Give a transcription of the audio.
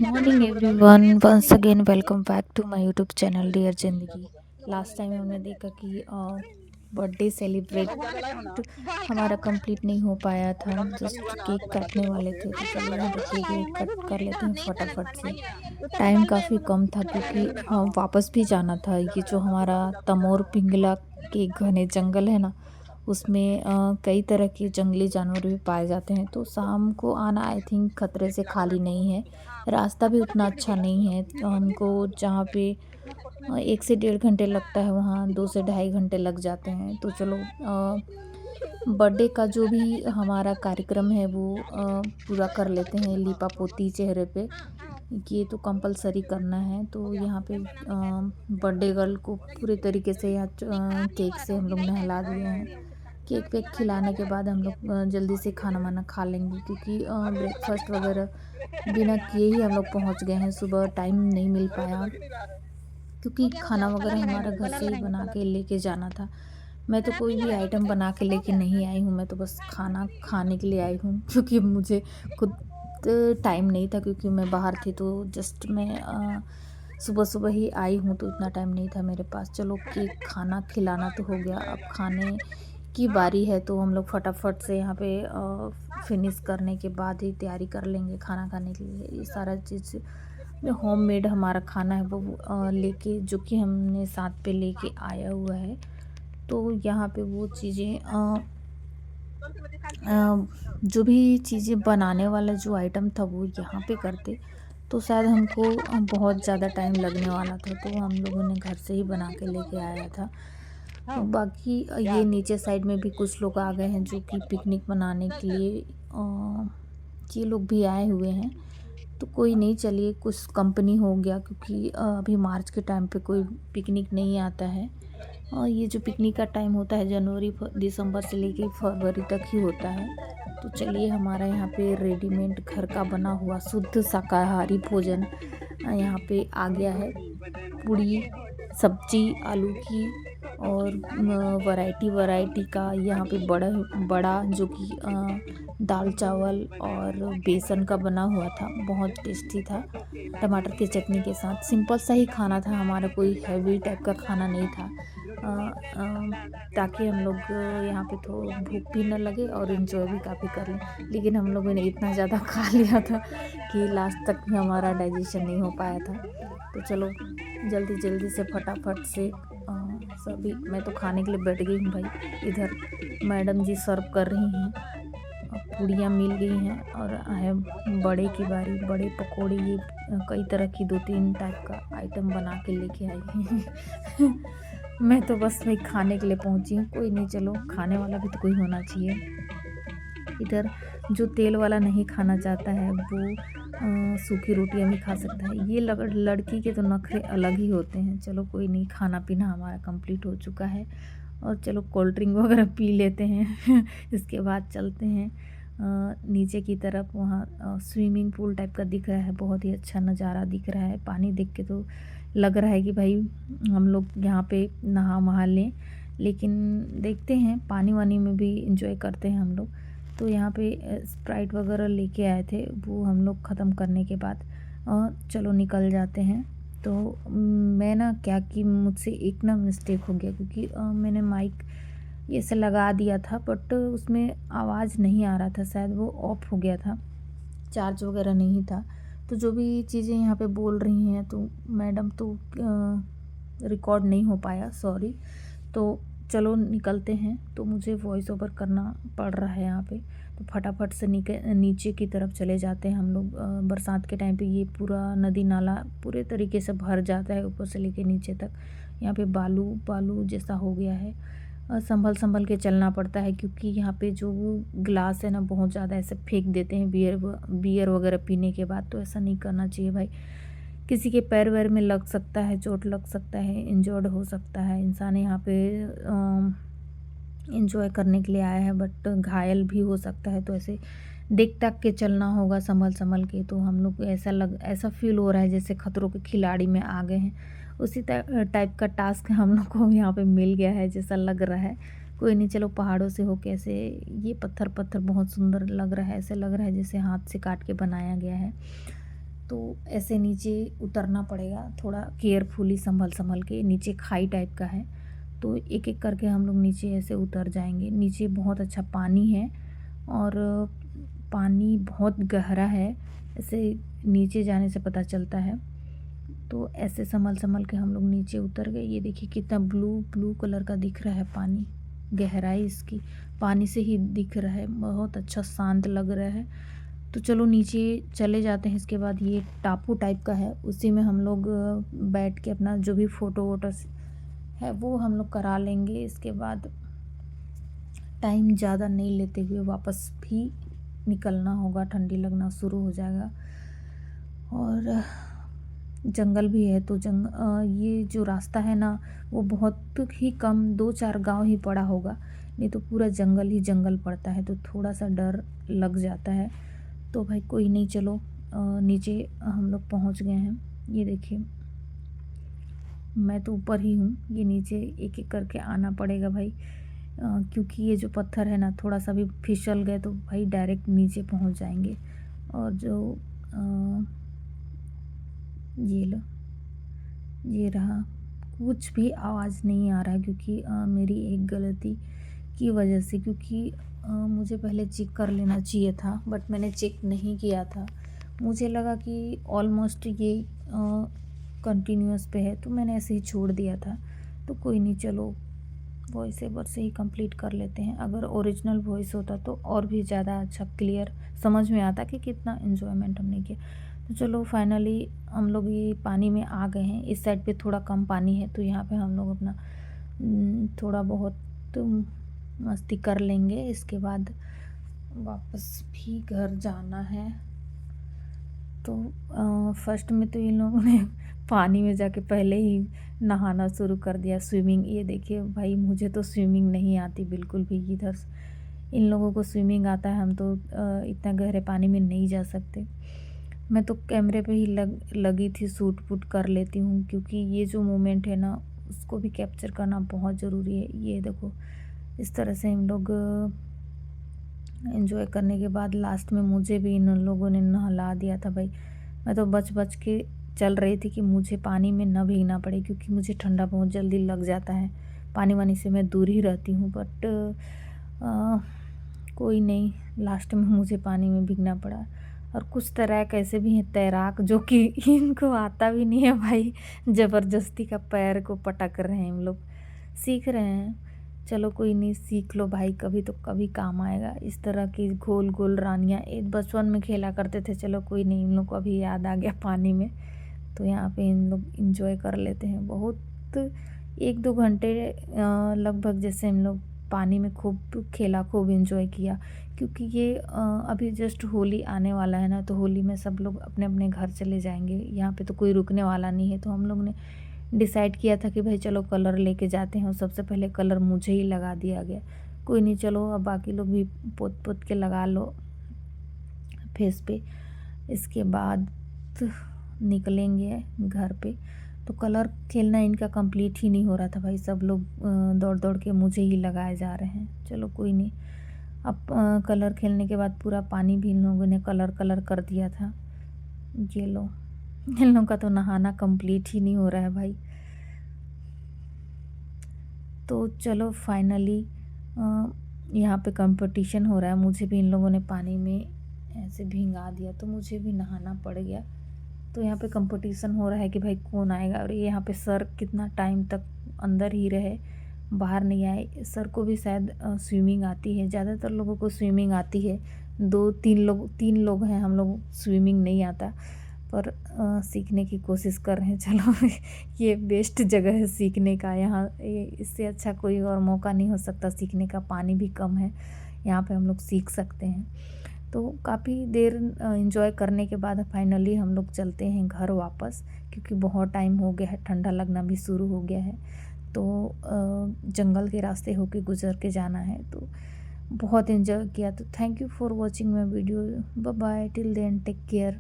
Morning everyone, once again welcome back to my YouTube channel dear Zindagi. Last time हमने देखा कि birthday celebrate हमारा complete नहीं हो पाया था। जस्ट केक काटने वाले थे, तो चलो यहाँ पे केक वेक कट कर लेते हैं फटाफट से। टाइम काफ़ी कम था क्योंकि हम वापस भी जाना था। ये जो हमारा तमोर पिंगला के घने जंगल है ना, उसमें कई तरह के जंगली जानवर भी पाए जाते हैं, तो शाम को आना आई थिंक खतरे से खाली नहीं है। रास्ता भी उतना अच्छा नहीं है, तो हमको जहाँ पे 1 से डेढ़ घंटे लगता है, वहाँ 2 से ढाई घंटे लग जाते हैं। तो चलो बर्थडे का जो भी हमारा कार्यक्रम है वो पूरा कर लेते हैं। लीपा-पोती चेहरे पे, ये तो कंपल्सरी करना है। तो यहाँ पे बर्थडे गर्ल को पूरे तरीके से यहाँ केक से हम लोग नहला दिए हैं। केक वेक खिलाने के बाद हम लोग जल्दी से खाना-वाना खा लेंगे, क्योंकि ब्रेकफ़ास्ट वगैरह बिना किए ही हम लोग पहुँच गए हैं। सुबह टाइम नहीं मिल पाया, क्योंकि खाना वगैरह हमारा घर से ही बना के लेके जाना था। मैं तो कोई भी आइटम बना के लेके नहीं आई हूँ, मैं तो बस खाना खाने के लिए आई हूँ क्योंकि मुझे खुद टाइम नहीं था, क्योंकि मैं बाहर थी। तो जस्ट मैं सुबह-सुबह ही आई हूँ, तो इतना टाइम नहीं था मेरे पास। चलो केक खाना खिलाना तो हो गया, अब खाने की बारी है। तो हम लोग फटाफट से यहाँ पे फिनिश करने के बाद ही तैयारी कर लेंगे खाना खाने के लिए। ये सारा चीज़ जो होममेड हमारा खाना है वो लेके, जो कि हमने साथ पे लेके आया हुआ है। तो यहाँ पे वो चीज़ें जो भी चीज़ें बनाने वाला जो आइटम था वो यहाँ पे करते, तो शायद हमको बहुत ज़्यादा टाइम लगने वाला था। तो हम लोगों ने घर से ही बना के लेके आया था। बाकी ये नीचे साइड में भी कुछ लोग आ गए हैं जो कि पिकनिक मनाने के लिए ये लोग भी आए हुए हैं। तो कोई नहीं, चलिए कुछ कंपनी हो गया, क्योंकि अभी मार्च के टाइम पे कोई पिकनिक नहीं आता है। और ये जो पिकनिक का टाइम होता है जनवरी दिसंबर से लेके फरवरी तक ही होता है। तो चलिए, हमारा यहाँ पे रेडीमेड घर का बना हुआ शुद्ध शाकाहारी भोजन यहाँ पे आ गया है। पूड़ी सब्जी आलू की, और वैरायटी वैरायटी का यहाँ पे बड़ा बड़ा जो कि दाल चावल और बेसन का बना हुआ था, बहुत टेस्टी था। टमाटर की चटनी के साथ सिंपल सा ही खाना था हमारा, कोई हैवी टाइप का खाना नहीं था। ताकि हम लोग यहाँ पे तो भूख भी ना लगे और इन्जॉय भी काफ़ी कर लें। लेकिन हम लोगों ने इतना ज़्यादा खा लिया था कि लास्ट तक भी हमारा डाइजेशन नहीं हो पाया था। तो चलो जल्दी जल्दी से फटाफट से सभी, मैं तो खाने के लिए बैठ गई हूँ भाई। इधर मैडम जी सर्व कर रही हैं, पूड़ियाँ मिल गई हैं और है बड़े की बारी। बड़े पकोड़े, ये कई तरह की 2-3 टाइप का आइटम बना के लेके आई हैं। मैं तो बस वही खाने के लिए पहुँची हूँ। कोई नहीं, चलो खाने वाला भी तो कोई होना चाहिए। इधर जो तेल वाला नहीं खाना चाहता है वो सूखी रोटियां भी खा सकता है। ये लड़की के तो नखरे अलग ही होते हैं। चलो कोई नहीं, खाना पीना हमारा कंप्लीट हो चुका है, और चलो कोल्ड ड्रिंक वगैरह पी लेते हैं। इसके बाद चलते हैं नीचे की तरफ। वहाँ स्विमिंग पूल टाइप का दिख रहा है, बहुत ही अच्छा नज़ारा दिख रहा है। पानी देख के तो लग रहा है कि भाई हम लोग यहाँ पे नहा वहा लें, लेकिन देखते हैं पानी वानी में भी इंजॉय करते हैं हम लोग। तो यहाँ पे स्प्राइट वगैरह लेके आए थे, वो हम लोग ख़त्म करने के बाद चलो निकल जाते हैं। तो मैं ना क्या कि मुझसे एक ना मिस्टेक हो गया, क्योंकि मैंने माइक ये से लगा दिया था, बट उसमें आवाज़ नहीं आ रहा था, शायद वो ऑफ हो गया था, चार्ज वगैरह नहीं था। तो जो भी चीज़ें यहाँ पे बोल रही हैं तो मैडम तो रिकॉर्ड नहीं हो पाया, सॉरी। तो चलो निकलते हैं। तो मुझे वॉइस ओवर करना पड़ रहा है यहाँ पे, तो फटाफट से नीचे की तरफ चले जाते हैं हम लोग। बरसात के टाइम पे ये पूरा नदी नाला पूरे तरीके से भर जाता है, ऊपर से लेके नीचे तक। यहाँ पे बालू बालू जैसा हो गया है, संभल संभल के चलना पड़ता है, क्योंकि यहाँ पे जो ग्लास है ना बहुत ज़्यादा ऐसे फेंक देते हैं बियर वगैरह पीने के बाद। तो ऐसा नहीं करना चाहिए भाई, किसी के पैर वैर में लग सकता है, चोट लग सकता है, इंजर्ड हो सकता है। इंसान यहाँ पे इंजॉय करने के लिए आया है, बट घायल भी हो सकता है। तो ऐसे देख ताक के चलना होगा, संभल संभल के। तो हम लोग को ऐसा फील हो रहा है जैसे खतरों के खिलाड़ी में आ गए हैं। उसी टाइप का टास्क हम लोग को यहाँ पे मिल गया है, जैसा लग रहा है। कोई नहीं, चलो पहाड़ों से होके ऐसे, ये पत्थर पत्थर बहुत सुंदर लग रहा है, ऐसे लग रहा है जैसे हाथ से काट के बनाया गया है। तो ऐसे नीचे उतरना पड़ेगा, थोड़ा केयरफुली संभल संभल के। नीचे खाई टाइप का है, तो एक एक करके हम लोग नीचे ऐसे उतर जाएंगे। नीचे बहुत अच्छा पानी है और पानी बहुत गहरा है, ऐसे नीचे जाने से पता चलता है। तो ऐसे संभल संभल के हम लोग नीचे उतर गए। ये देखिए कितना ब्लू ब्लू कलर का दिख रहा है पानी, गहराई इसकी पानी से ही दिख रहा है, बहुत अच्छा शांत लग रहा है। तो चलो नीचे चले जाते हैं। इसके बाद ये टापू टाइप का है, उसी में हम लोग बैठ के अपना जो भी फ़ोटो वोटोस है वो हम लोग करा लेंगे। इसके बाद टाइम ज़्यादा नहीं लेते हुए वापस भी निकलना होगा, ठंडी लगना शुरू हो जाएगा। और जंगल भी है, तो ये जो रास्ता है ना वो बहुत ही कम 2-4 गांव ही पड़ा होगा, नहीं तो पूरा जंगल ही जंगल पड़ता है, तो थोड़ा सा डर लग जाता है। तो भाई कोई नहीं, चलो नीचे हम लोग पहुंच गए हैं। ये देखिए मैं तो ऊपर ही हूँ, ये नीचे एक एक करके आना पड़ेगा भाई, क्योंकि ये जो पत्थर है ना थोड़ा सा भी फिसल गए तो भाई डायरेक्ट नीचे पहुंच जाएंगे। और जो ये लो, ये रहा, कुछ भी आवाज़ नहीं आ रहा है, क्योंकि मेरी एक गलती की वजह से, क्योंकि मुझे पहले चेक कर लेना चाहिए था, बट मैंने चेक नहीं किया था। मुझे लगा कि ऑलमोस्ट ये कंटिन्यूअस पे है, तो मैंने ऐसे ही छोड़ दिया था। तो कोई नहीं, चलो वॉइस ओवर से ही कंप्लीट कर लेते हैं। अगर ओरिजिनल वॉइस होता तो और भी ज़्यादा अच्छा क्लियर समझ में आता कि कितना इन्जॉयमेंट हमने किया। तो चलो फाइनली हम लोग ये पानी में आ गए हैं। इस साइड पे थोड़ा कम पानी है, तो यहाँ पे हम लोग अपना थोड़ा बहुत मस्ती कर लेंगे। इसके बाद वापस भी घर जाना है। तो फर्स्ट में तो इन लोगों ने पानी में जाके पहले ही नहाना शुरू कर दिया, स्विमिंग। ये देखिए भाई मुझे तो स्विमिंग नहीं आती बिल्कुल भी। इधर इन लोगों को स्विमिंग आता है, हम तो इतना गहरे पानी में नहीं जा सकते। मैं तो कैमरे पे ही लगी थी, शूट वूट कर लेती हूँ, क्योंकि ये जो मोमेंट है ना उसको भी कैप्चर करना बहुत ज़रूरी है। ये देखो इस तरह से हम लोग एंजॉय करने के बाद लास्ट में मुझे भी इन लोगों ने नहला दिया था भाई। मैं तो बच बच के चल रही थी कि मुझे पानी में न भीगना पड़े, क्योंकि मुझे ठंडा बहुत जल्दी लग जाता है। पानी वानी से मैं दूर ही रहती हूँ, बट कोई नहीं, लास्ट में मुझे पानी में भीगना पड़ा। और कुछ तैराक ऐसे भी हैं तैराक जो कि इनको आता भी नहीं है भाई, ज़बरदस्ती का पैर को पटक रहे हैं, हम लोग सीख रहे हैं। चलो कोई नहीं, सीख लो भाई, कभी तो कभी काम आएगा। इस तरह की गोल गोल रानियाँ एक बचपन में खेला करते थे। चलो कोई नहीं, इन लोग को अभी याद आ गया पानी में, तो यहाँ पे इन लोग इंजॉय कर लेते हैं बहुत। 1-2 घंटे लगभग जैसे हम लोग पानी में खूब खेला, खूब इंजॉय किया। क्योंकि ये अभी जस्ट होली आने वाला है ना, तो होली में सब लोग अपने अपने घर चले जाएंगे। यहाँ पे तो कोई रुकने वाला नहीं है, तो हम लोग ने डिसाइड किया था कि भाई चलो कलर लेके जाते हैं। और सबसे पहले कलर मुझे ही लगा दिया गया। कोई नहीं, चलो अब बाकी लोग भी पोत पोत के लगा लो फेस पे। इसके बाद निकलेंगे घर पे। तो कलर खेलना इनका कंप्लीट ही नहीं हो रहा था भाई, सब लोग दौड़ दौड़ के मुझे ही लगाए जा रहे हैं। चलो कोई नहीं, अब कलर खेलने के बाद पूरा पानी भी इन लोगों ने कलर कर दिया था। ये लो, इन लोगों का तो नहाना कंप्लीट ही नहीं हो रहा है भाई। तो चलो फाइनली यहाँ पे कंपटीशन हो रहा है। मुझे भी इन लोगों ने पानी में ऐसे भिंगा दिया, तो मुझे भी नहाना पड़ गया। तो यहाँ पे कंपटीशन हो रहा है कि भाई कौन आएगा। और यहाँ पे सर कितना टाइम तक अंदर ही रहे, बाहर नहीं आए। सर को भी शायद स्विमिंग आती है, ज़्यादातर लोगों को स्विमिंग आती है। 2-3 लोग हैं, हम लोग स्विमिंग नहीं आता, पर सीखने की कोशिश कर रहे हैं। चलो ये बेस्ट जगह है सीखने का, यहाँ इससे अच्छा कोई और मौका नहीं हो सकता सीखने का। पानी भी कम है, यहाँ पे हम लोग सीख सकते हैं। तो काफ़ी देर एंजॉय करने के बाद फाइनली हम लोग चलते हैं घर वापस, क्योंकि बहुत टाइम हो गया है, ठंडा लगना भी शुरू हो गया है। तो जंगल के रास्ते होके गुजर के जाना है। तो बहुत एंजॉय किया। तो thank you for watching my video. Bye bye, till then take care.